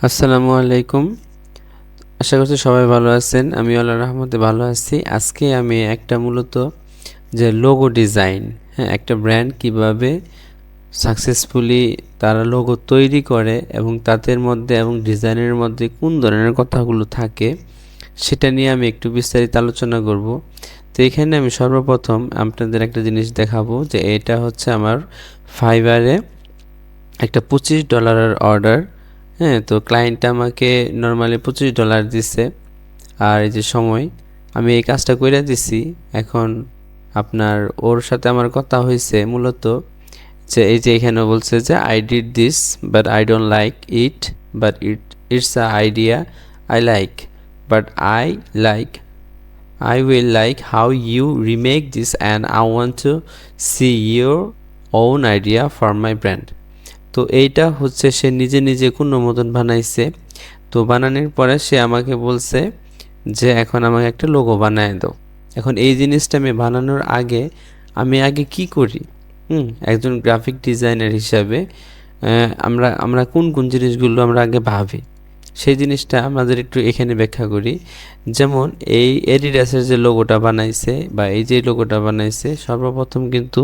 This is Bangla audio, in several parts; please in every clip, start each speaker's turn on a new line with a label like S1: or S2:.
S1: আসসালামু আলাইকুম। আশা করছি সবাই ভালো আছেন। আমি আল্লাহর রহমতে ভালো আছি। আজকে আমি একটা মূলত যে লোগো ডিজাইন, হ্যাঁ, একটা ব্র্যান্ড কিভাবে সাকসেসফুলি তারা লোগো তৈরি করে এবং তাদের মধ্যে এবং ডিজাইনের মধ্যে কোন ধরনের কথাগুলো থাকে সেটা নিয়ে আমি একটু বিস্তারিত আলোচনা করব। তো এখানে আমি সর্বপ্রথম আপনাদের একটা জিনিস দেখাবো যে এটা হচ্ছে আমার ফাইবারে একটা $25 অর্ডার। হ্যাঁ, তো ক্লায়েন্ট আমাকে নর্মালি $25 দিছে। আর এই যে সময় আমি এই কাজটা কইরা দিছি। এখন আপনার ওর সাথে আমার কথা হয়েছে মূলত যে এই যে এখানে বলছে যে I did this but I don't like it, but it's a idea I like, but I will like how you remake this and I want to see your own idea for my brand. তো এইটা হচ্ছে সে নিজে নিজে কোনো মতন বানাইছে। তো বানানোর পরে সে আমাকে বলছে যে এখন আমাকে একটা লোগো বানায় দাও। এখন এই জিনিসটা আমি বানানোর আগে আমি আগে কি করি, একজন গ্রাফিক ডিজাইনার হিসাবে আমরা আমরা কোন কোন জিনিসগুলো আমরা আগে ভাবি সেই জিনিসটা আমাদের একটু এখানে ব্যাখ্যা করি। যেমন এই এডিডাসের যে লোগোটা বানাইছে বা এই যে লোগোটা বানাইছে সর্বপ্রথম কিন্তু,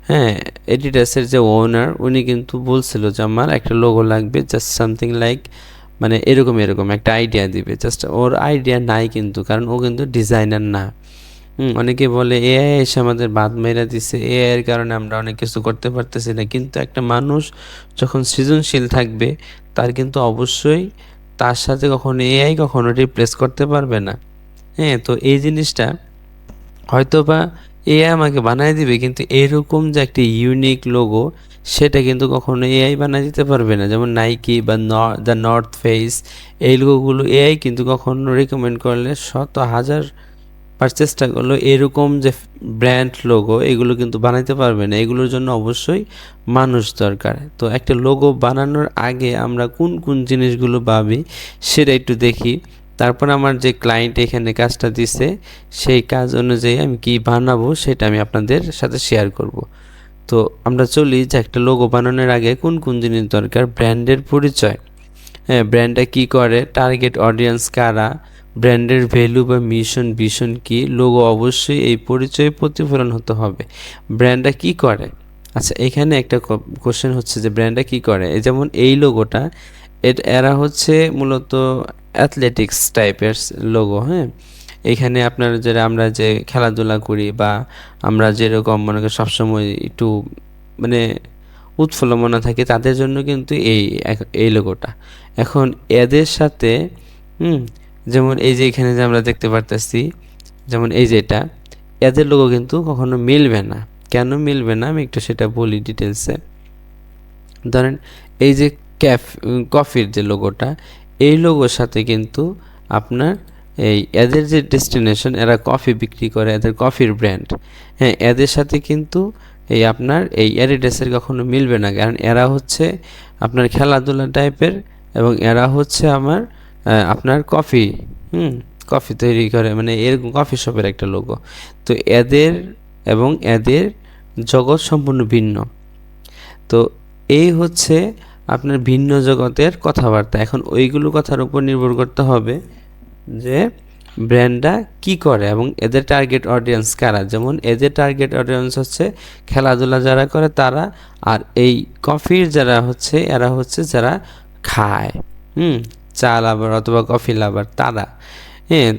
S1: হ্যাঁ, এডিডাসের যে ওনার উনি কিন্তু বলছিল যে আমার একটা লোগো লাগবে, জাস্ট সামথিং লাইক মানে এরকম এরকম একটা আইডিয়া দিবে। জাস্ট ওর আইডিয়া নাই কিন্তু, কারণ ও কিন্তু ডিজাইনার না। অনেকে বলে এআই এসে আমাদের বাদ মেরা দিছে, এআই এর কারণে আমরা অনেক কিছু করতে পারতেছি না। কিন্তু একটা মানুষ যখন সৃজনশীল থাকবে তার কিন্তু অবশ্যই তার সাথে কখনো এআই কখনো রিপ্লেস করতে পারবে না। হ্যাঁ, তো এই জিনিসটা হয়তোবা এআই আমাকে বানায় দিবে, কিন্তু এরকম যে একটা ইউনিক লোগো সেটা কিন্তু কখনো এআই বানায় দিতে পারবে না। যেমন নাইকি বা দ্য নর্থ ফেস, এই লোগোগুলো এআই কিন্তু কখনো রেকমেন্ড করলে শত হাজার চেষ্টা করলো এরকম যে ব্র্যান্ড লোগো এগুলো কিন্তু বানাইতে পারবে না। এগুলোর জন্য অবশ্যই মানুষ দরকার। তো একটা লোগো বানানোর আগে আমরা কোন কোন জিনিসগুলো ভাবি সেটা একটু দেখি। তারপর আমার যে ক্লায়েন্ট এখানে কাজটা দিছে সেই কাজ অনুযায়ী আমি কি বানাবো সেটা আমি আপনাদের সাথে শেয়ার করব। তো আমরা চলি যে একটা লোগো বানানোর আগে কোন কোন জিনিস দরকার। ব্র্যান্ডের পরিচয়, হ্যাঁ, ব্র্যান্ডটা কি করে, টার্গেট অডিয়েন্স কারা, ব্র্যান্ডের ভ্যালু বা মিশন ভিশন কি, লোগো অবশ্যই এই পরিচয়ে প্রতিফলন হতে হবে। ব্র্যান্ডটা কি করে, আচ্ছা এখানে একটা কোশ্চেন হচ্ছে যে ব্র্যান্ডটা কি করে। এই যেমন এই লোগোটা এরা হচ্ছে মূলত অ্যাথলেটিক্স টাইপের লোগো। হ্যাঁ, এখানে আপনার যারা আমরা যে খেলাধুলা করি বা আমরা যেরকম মনে করি সবসময় একটু মানে উৎফুল্লমনা থাকে তাদের জন্য কিন্তু এই লোগোটা। এখন এদের সাথে যেমন এই যে এখানে যে আমরা দেখতে পারতেছি, যেমন এই যেটা এদের লোগো কিন্তু কখনো মিলবে না। কেন মিলবে না আমি একটু সেটা বলি ডিটেলসে। ধরেন এই যে কফির যে লোগোটা, এই লোগোর সাথে কিন্তু আপনার এই এদের যে ডেস্টিনেশন, এরা কফি বিক্রি করে, এদের কফির ব্র্যান্ড, হ্যাঁ, এদের সাথে কিন্তু এই আপনার এই অ্যাডিডাসের কখনো মিলবে না। কারণ এরা হচ্ছে আপনার খেলাধুলা টাইপের এবং এরা হচ্ছে আমার আপনার কফি, কফি তৈরি করে, মানে এরকম কফি শপের একটা লোগো। তো এদের এবং এদের জগৎ সম্পূর্ণ ভিন্ন। তো এই হচ্ছে আপনার ভিন্ন জগতের কথাবার্তা। এখন ওইগুলো কথার উপর নির্ভর করতে হবে যে ব্র্যান্ডটা কি করে এবং এদের টার্গেট অডিয়েন্স কারা। যেমন এদের টার্গেট অডিয়েন্স হচ্ছে খেলাধুলা যারা করে তারা, আর এই কফির যারা হচ্ছে এরা হচ্ছে যারা খায়, চা লাভার অথবা কফি লাভার তারা। হ্যাঁ,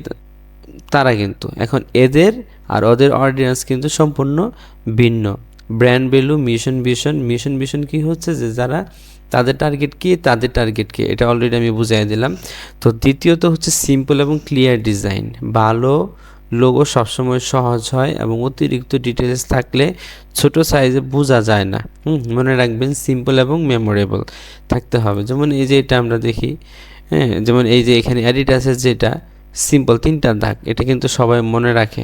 S1: তারা কিন্তু এখন এদের আর ওদের অডিয়েন্স কিন্তু সম্পূর্ণ ভিন্ন। ব্র্যান্ড ভ্যালু, মিশন ভিশন কি হচ্ছে যে যারা তাদের টার্গেট কি, এটা অলরেডি আমি বুঝিয়ে দিলাম। তো দ্বিতীয়ত হচ্ছে সিম্পল এবং ক্লিয়ার ডিজাইন। ভালো লোগো সবসময় সহজ হয় এবং অতিরিক্ত ডিটেলস থাকলে ছোট সাইজে বোঝা যায় না। মনে রাখবেন সিম্পল এবং মেমোরেবল থাকতে হবে। যেমন এই যে এটা আমরা দেখি, হ্যাঁ, যেমন এই যে এখানে অ্যাডিডাসের যেটা সিম্পল 3টা দাগ, এটা কিন্তু সবাই মনে রাখে।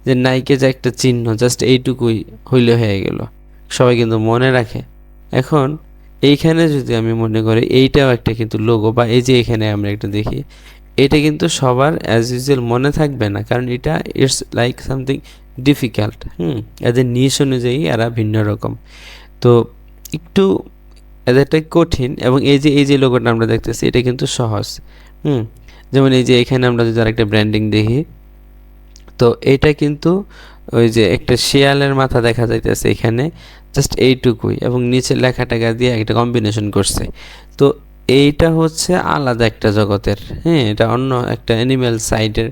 S1: যে নাইকে যে একটা চিহ্ন জাস্ট এইটুকুই হইলে হয়ে গেল, সবাই কিন্তু মনে রাখে। এখন এইখানে যদি আমি মনে করি এইটাও একটা কিন্তু লোগো, বা এই যে এখানে আমরা একটা দেখি, এটা কিন্তু সবার অ্যাজ ইউজুয়াল মনে থাকবে না, কারণ এটা ইটস লাইক সামথিং ডিফিকাল্ট। এদের নিশ অনুযায়ী এরা ভিন্ন রকম। তো একটু এদেরটা কঠিন, এবং এই যে লোগোটা আমরা দেখতেছি এটা কিন্তু সহজ। যেমন এই যে এখানে আমরা যদি আরেকটা ব্র্যান্ডিং দেখি, তো এটা কিন্তু ওই যে একটা শিয়ালের মাথা দেখা যাইতেছে এখানে, জাস্ট এইটুকুই, এবং নিচের লেখাটাকে দিয়ে একটা কম্বিনেশন করছে। তো এইটা হচ্ছে আলাদা একটা জগতের, হ্যাঁ, এটা অন্য একটা অ্যানিম্যাল সাইডের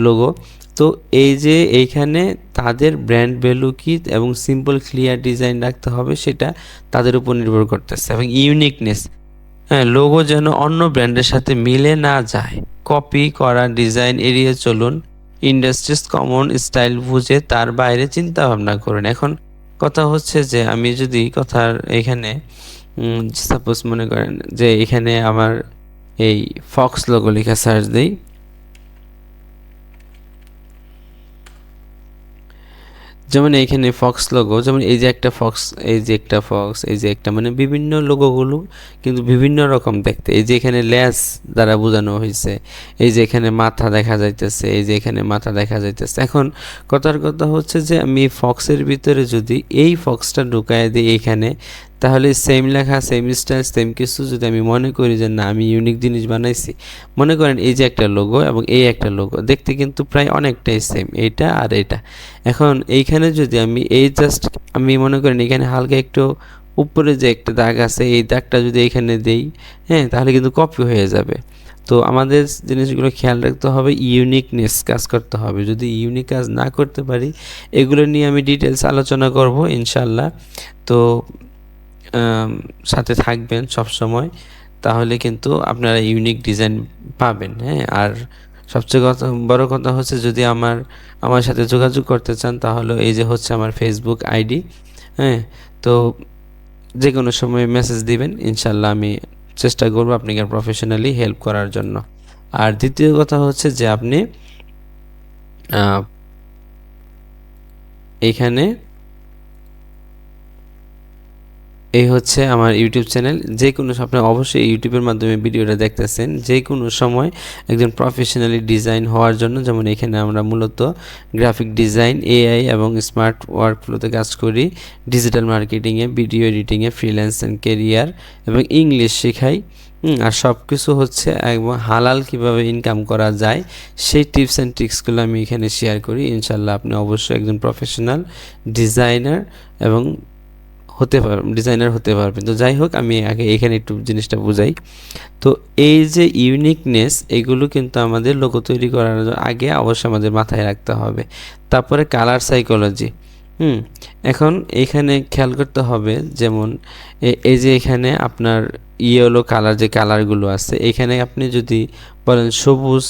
S1: লোগো। তো এই যে এইখানে তাদের ব্র্যান্ড ভ্যালু কি এবং সিম্পল ক্লিয়ার ডিজাইন রাখতে হবে, সেটা তাদের উপর নির্ভর করতেছে, এবং ইউনিকনেস, হ্যাঁ, লোগো যেন অন্য ব্র্যান্ডের সাথে মিলে না যায়। কপি করা ডিজাইন এড়িয়ে চলুন, ইন্ডাস্ট্রিজ কমন স্টাইল বুঝে তার বাইরে চিন্তা ভাবনা করুন। এখন কথা হচ্ছে যে আমি যদি কথার এখানে সাপোজ মনে করেন যে এখানে আমার এই ফক্স লোগো লেখা সার্চ দিই, যেমন এইখানে ফক্স লোগো, যেমন এই যে একটা ফক্স, এই যে একটা ফক্স, এই যে একটা, মানে বিভিন্ন লোগোগুলো কিন্তু বিভিন্ন রকম দেখতে। এই যে এখানে লেস দ্বারা বোঝানো হয়েছে, এই যে এখানে মাথা দেখা যাইতেছে, এই যে এখানে মাথা দেখা যাইতেছে। এখন কথার কথা হচ্ছে যে আমি ফক্সের ভিতরে যদি এই ফক্সটা ঢুকায় দিই এইখানে, তাহলে সেম লেখা, সেম স্টাইল, সেম কিছু যদি আমি মনে করি যে না আমি ইউনিক জিনিস বানাইছি, মনে করেন এই যে একটা লোগো এবং এই একটা লোগো দেখতে কিন্তু প্রায় অনেকটাই সেম, এইটা আর এটা। এখন এইখানে যদি আমি এই জাস্ট আমি মনে করেন এখানে হালকা একটু উপরে যে একটা দাগ আছে, এই দাগটা যদি এখানে দেই, হ্যাঁ, তাহলে কিন্তু কপি হয়ে যাবে। তো আমাদের জিনিসগুলো খেয়াল রাখতে হবে, ইউনিকনেস কাজ করতে হবে। যদি ইউনিক কাজ না করতে পারি, এগুলো নিয়ে আমি ডিটেলস আলোচনা করব ইনশাল্লাহ। তো সাথে থাকবেন সব সময়, তাহলে কিন্তু আপনারা ইউনিক ডিজাইন পাবেন, হ্যাঁ। আর সবচেয়ে বড় কথা হচ্ছে যদি আমার সাথে যোগাযোগ করতে চান, তাহলে এই যে হচ্ছে আমার ফেসবুক আইডি, হ্যাঁ। তো যে কোনো সময় মেসেজ দিবেন, ইনশাল্লাহ আমি চেষ্টা করবো আপনাকে প্রফেশনালি হেল্প করার জন্য। আর দ্বিতীয় কথা হচ্ছে যে আপনি এইখানে এই হচ্ছে আমার ইউটিউব চ্যানেল। যে কোনো আপনি অবশ্যই ইউটিউবের মাধ্যমে ভিডিওটা দেখতেছেন, যে কোনো সময় একজন প্রফেশনালি ডিজাইন হওয়ার জন্য, যেমন এখানে আমরা মূলত গ্রাফিক ডিজাইন, এআই এবং স্মার্ট ওয়ার্কফ্লোতে কাজ করি, ডিজিটাল মার্কেটিংয়ে, ভিডিও এডিটিংয়ে, ফ্রিল্যান্স অ্যান্ড কেরিয়ার, এবং ইংলিশ শেখাই। আর সব কিছু হচ্ছে একদম হালাল কিভাবে ইনকাম করা যায় সেই টিপস অ্যান্ড ট্রিক্সগুলো আমি এখানে শেয়ার করি। ইনশাল্লাহ আপনি অবশ্যই একজন প্রফেশনাল ডিজাইনার এবং ডিজাইনার হতে পারবেন। তো যাই হোক, আমি আগে এখানে একটু জিনিসটা বুঝাই। তো এই যে ইউনিকনেস, এগুলো কিন্তু আমাদের লোগো তৈরি করার আগে অবশ্যই আমাদের মাথায় রাখতে হবে। তারপরে কালার সাইকোলজি, এখন এখানে খেয়াল করতে হবে, যেমন এই যে এখানে আপনার ইয়েলো কালার, যে কালারগুলো আছে এখানে আপনি যদি বলেন সবুজ,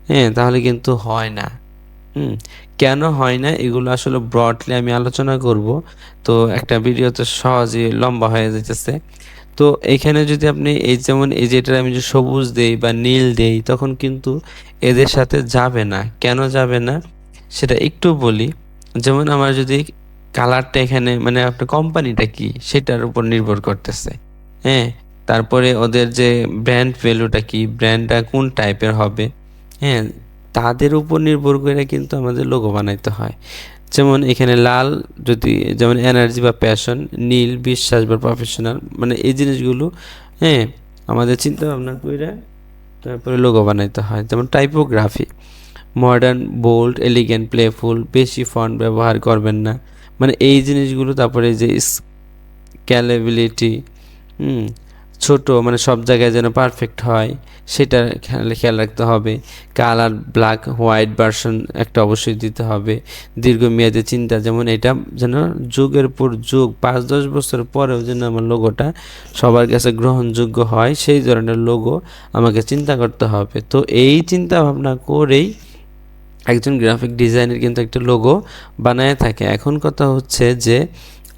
S1: হ্যাঁ, তাহলে কিন্তু হয় না। কেন হয় না, এগুলো আসলে ব্রডলি আমি আলোচনা করব, তো একটা ভিডিও তো সহজেই লম্বা হয়ে যাইতেছে। তো এখানে যদি আপনি এই যেমন এই যেটা আমি যে সবুজ দেই বা নীল দেই, তখন কিন্তু এদের সাথে যাবে না। কেন যাবে না সেটা একটু বলি। যেমন আমার যদি কালারটা এখানে, মানে আপনার কোম্পানিটা কি সেটার উপর নির্ভর করতেছে, হ্যাঁ। তারপরে ওদের যে ব্র্যান্ড ভ্যালুটা কি, ব্র্যান্ডটা কোন টাইপের হবে, হ্যাঁ, তাদের উপর নির্ভর করে কিন্তু আমাদের লোগো বানাইতে হয়। যেমন এখানে লাল যদি, যেমন এনার্জি বা প্যাশন, নীল বিশ্বাস বা প্রফেশনাল, মানে এই জিনিসগুলো, হ্যাঁ, আমাদের চিন্তা ভাবনা করে তারপরে লোগো বানাইতে হয়। যেমন typography, modern, bold, elegant, playful, বেশি ফন্ট ব্যবহার করবেন না, মানে এই জিনিসগুলো। তারপরে যে স্কেলেবিলিটি, ছোট, মানে সব জায়গায় যেন পারফেক্ট হয় সেটা খেয়াল রাখতে হবে। কালার ব্ল্যাক হোয়াইট ভার্সন একটা অবশ্যই দিতে হবে। দীর্ঘমেয়াদী চিন্তা, যেমন এটা যেন যুগের পর যুগ 5-10 বছর পরেও যেন আমার লোগোটা সবার কাছে গ্রহণযোগ্য হয়, সেই ধরনের লোগো আমাকে চিন্তা করতে হবে। তো এই চিন্তা ভাবনা করেই একজন গ্রাফিক ডিজাইনার কিন্তু একটা লোগো বানায় থাকে। এখন কথা হচ্ছে যে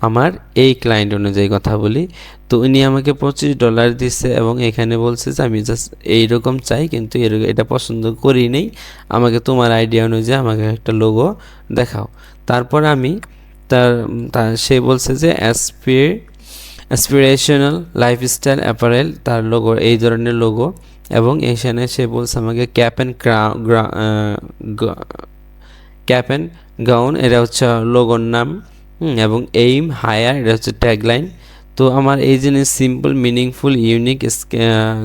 S1: আমার এই ক্লায়েন্ট অনুযায়ী কথা বলি, তো উনি আমাকে $25 দিচ্ছে এবং এখানে বলছে যে আমি জাস্ট এইরকম চাই, কিন্তু এটা পছন্দ করি নেই, আমাকে তোমার আইডিয়া অনুযায়ী আমাকে একটা লোগো দেখাও। তারপর আমি সে বলছে যে অ্যাসপিরেশনাল লাইফস্টাইল অ্যাপারেল, তার লোগো এই ধরনের লোগো, এবং এখানে সে বলছে আমাকে ক্যাপ অ্যান্ড গাউন, এটা হচ্ছে লোগোর নাম, এবং এইম হায়ার, এটা হচ্ছে ট্যাগলাইন। তো আমার এই জিনিস simple, meaningful, unique,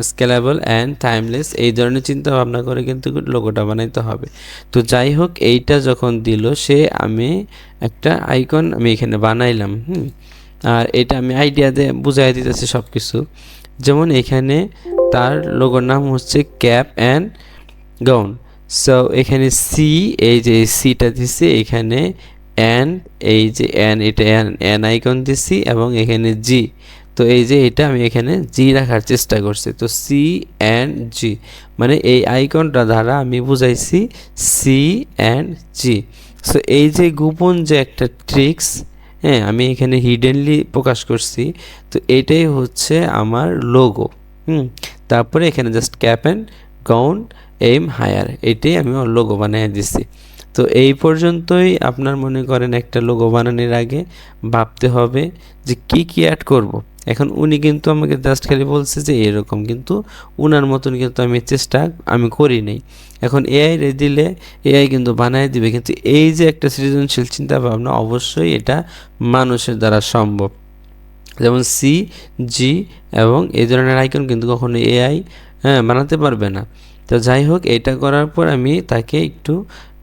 S1: scalable and timeless এই ধরনের চিন্তা ভাবনা করে কিন্তু লোগোটা বানাইতে হবে। তো যাই হোক, এইটা যখন দিল সে, আমি একটা আইকন আমি এখানে বানাইলাম। আর এটা আমি আইডিয়া দিয়ে বুঝাই দিতেছি সব কিছু। যেমন এখানে তার লোগোর নাম হচ্ছে ক্যাপ অ্যান্ড গাউন। সো এখানে সি, এই যে সিটা দিছি, এখানে অ্যান, এই যে অ্যান, এটা অ্যান আইকন দিছি, এবং এখানে জি। তো এই যে এটা আমি এখানে জি রাখার চেষ্টা করছি। তো সি অ্যান্ড জি, মানে এই আইকনটা দ্বারা আমি বুঝাইছি সি অ্যান্ড জি। সো এই যে গোপন যে একটা ট্রিক্স, হ্যাঁ, আমি এখানে হিডেনলি প্রকাশ করছি। তো এটাই হচ্ছে আমার লোগো। তারপরে এখানে just cap and gown aim higher, এটাই আমি ওর লোগো বানিয়ে দিছি। তো এই পর্যন্তই। আপনার মনে করেন একটা লোগো বানানোর আগে ভাবতে হবে যে কি কি অ্যাড করব। এখন উনি কিন্তু আমাকে জাস্ট খালি বলছে যে এরকম, কিন্তু উনার মতন কিন্তু আমি চেষ্টা করি নাই। এখন এআই রে দিলে এআই কিন্তু বানায় দিবে, কিন্তু এই যে একটা সৃজনশীল চিন্তা ভাবনা, অবশ্যই এটা মানুষের দ্বারা সম্ভব। যেমন সি, জি এবং এই ধরনের আইকন কিন্তু কখনো এআই বানাতে পারবে না। তো যাই হোক, এটা করার পর আমি তাকে একটু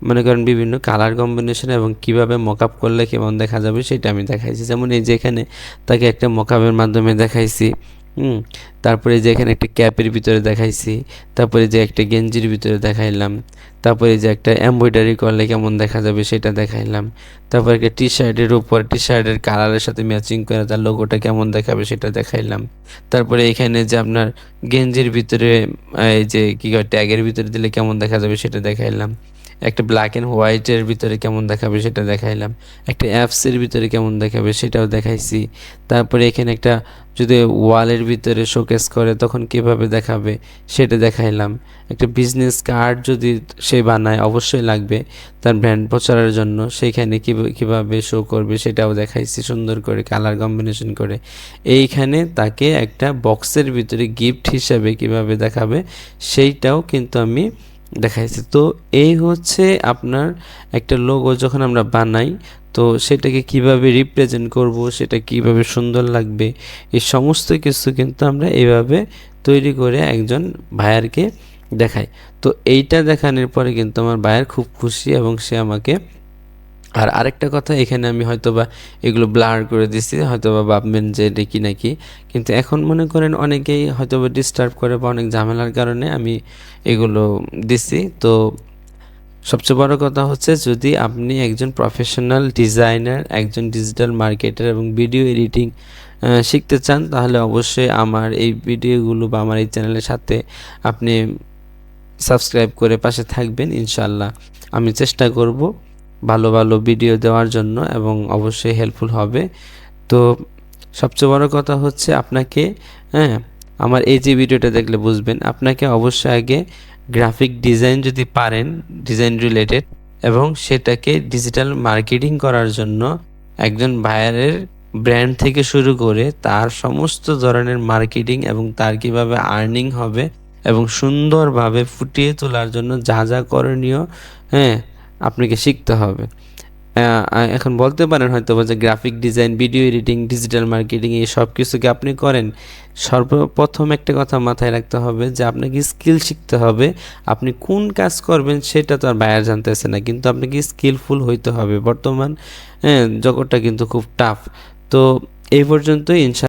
S1: মনে করেন বিভিন্ন কালার কম্বিনেশন এবং কিভাবে মকআপ করলে কেমন দেখা যাবে সেটা আমি দেখাইছি। যেমন এই যে এখানে তাকে একটা মকআপের মাধ্যমে দেখাইছি। তারপরে যে এখানে একটা ক্যাপের ভিতরে দেখাইছি, তারপরে যে একটা গেঞ্জির ভিতরে দেখাইলাম, তারপরে যে একটা এমব্রয়ডারি করলে কেমন দেখা যাবে সেটা দেখাইলাম, তারপরে একটা টি শার্টের উপর টি শার্টের কালারের সাথে ম্যাচিং করে তার লোগোটা কেমন দেখাবে সেটা দেখাইলাম। তারপরে এখানে যে আপনার গেঞ্জির ভিতরে এই যে কী কয় ট্যাগের ভিতরে দিলে কেমন দেখা যাবে সেটা দেখাইলাম, একটা ব্ল্যাক অ্যান্ড হোয়াইটের ভিতরে কেমন দেখাবে সেটা দেখাইলাম, একটা অ্যাপসের ভিতরে কেমন দেখাবে সেটাও দেখাইছি। তারপরে এখানে একটা যদি ওয়ালের ভিতরে শোকেস করে তখন কিভাবে দেখাবে সেটা দেখাইলাম। একটা বিজনেস কার্ড যদি সে বানায়, অবশ্যই লাগবে তার ব্র্যান্ড প্রচারের জন্য, সেইখানে কীভাবে শো করবে সেটাও দেখাইছি সুন্দর করে কালার কম্বিনেশন করে। এইখানে তাকে একটা বক্সের ভিতরে গিফট হিসাবে কিভাবে দেখাবে সেইটাও কিন্তু আমি দেখাইছি। তো এই হচ্ছে আপনার একটা লোগো যখন আমরা বানাই, তো সেটাকে কিভাবে রিপ্রেজেন্ট করব, সেটা কিভাবে সুন্দর লাগবে, এই সমস্ত কিছু কিন্তু আমরা এইভাবে তৈরি করে একজন ভাইয়ারকে দেখাই। তো এইটা দেখানোর পরে কিন্তু আমার ভাইয়ার খুব খুশি, এবং সে আমাকে, আর আরেকটা কথা, এখানে আমি হয়তোবা এগুলো ব্লার করে দিছি, হয়তোবা ভাববেন যে এটা কি নাকি, কিন্তু এখন মনে করেন অনেকেই হয়তোবা ডিস্টার্ব করে বা অনেক ঝামেলার কারণে আমি এগুলো দিছি। তো সবচেয়ে বড় কথা হচ্ছে, যদি আপনি একজন প্রফেশনাল ডিজাইনার, একজন ডিজিটাল মার্কেটার এবং ভিডিও এডিটিং শিখতে চান, তাহলে অবশ্যই আমার এই ভিডিওগুলো বা আমার এই চ্যানেলের সাথে আপনি সাবস্ক্রাইব করে পাশে থাকবেন। ইনশাল্লাহ আমি চেষ্টা করব ভালো ভালো ভিডিও দেওয়ার জন্য, এবং অবশ্যই হেল্পফুল হবে। তো সবচেয়ে বড় কথা হচ্ছে আপনাকে, আমার এই যে ভিডিওটা দেখলে বুঝবেন, আপনাকে অবশ্যই আগে গ্রাফিক ডিজাইন যদি পারেন, ডিজাইন রিলেটেড, এবং সেটাকে ডিজিটাল মার্কেটিং করার জন্য একজন বায়ারের ব্র্যান্ড থেকে শুরু করে তার সমস্ত ধরনের মার্কেটিং এবং তার কিভাবে আর্নিং হবে এবং সুন্দরভাবে ফুটিয়ে তোলার জন্য যা যা করণীয়, আপনাকে শিখতে হবে। এখন বলতে পারেন হয়তো যে graphic design, video editing, digital marketing এই সব কিছুকে আপনি করেন, সর্বপ্রথম একটা কথা মাথায় রাখতে হবে যে আপনাকে স্কিল শিখতে হবে। আপনি কোন কাজ করবেন সেটা তো আর বায়ার জানতেছে না, কিন্তু আপনাকে স্কিলফুল হইতে হবে। বর্তমান জগৎটা কিন্তু খুব টাফ। তো এই পর্যন্তই।